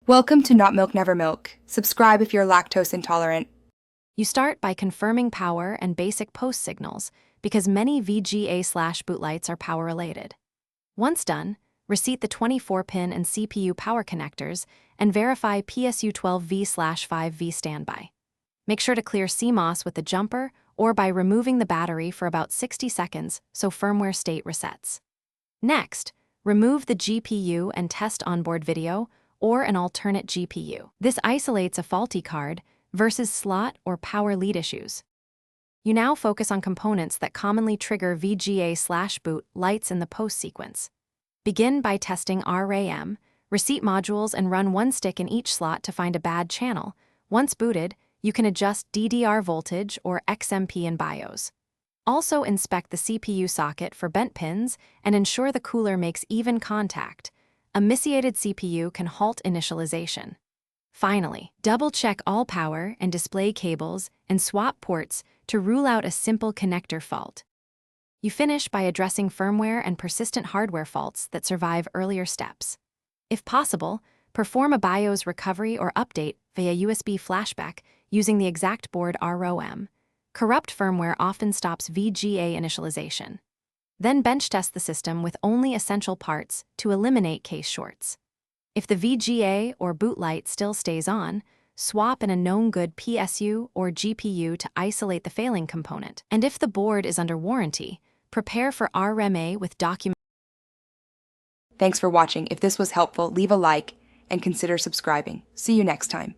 Welcome to Not Milk Never Milk. Subscribe if you're lactose intolerant. You start by confirming power and basic post signals because many VGA/boot lights are power-related. Once done, reseat the 24-pin and CPU power connectors and verify PSU12V/5V standby. Make sure to clear CMOS with the jumper or by removing the battery for about 60 seconds so firmware state resets. Next, remove the GPU and test onboard video or an alternate GPU. This isolates a faulty card versus slot or power lead issues. You now focus on components that commonly trigger VGA/boot lights in the post sequence. Begin by testing RAM, reseat modules, and run one stick in each slot to find a bad channel. Once booted, you can adjust DDR voltage or XMP in BIOS. Also inspect the CPU socket for bent pins and ensure the cooler makes even contact. A misiated CPU can halt initialization. Finally, double-check all power and display cables and swap ports to rule out a simple connector fault. You finish by addressing firmware and persistent hardware faults that survive earlier steps. If possible, perform a BIOS recovery or update via USB flashback using the exact board ROM. Corrupt firmware often stops VGA initialization. Then bench test the system with only essential parts to eliminate case shorts. If the VGA or boot light still stays on, swap in a known good PSU or GPU to isolate the failing component. And if the board is under warranty, prepare for RMA with document. Thanks for watching. If this was helpful, leave a like and consider subscribing. See you next time.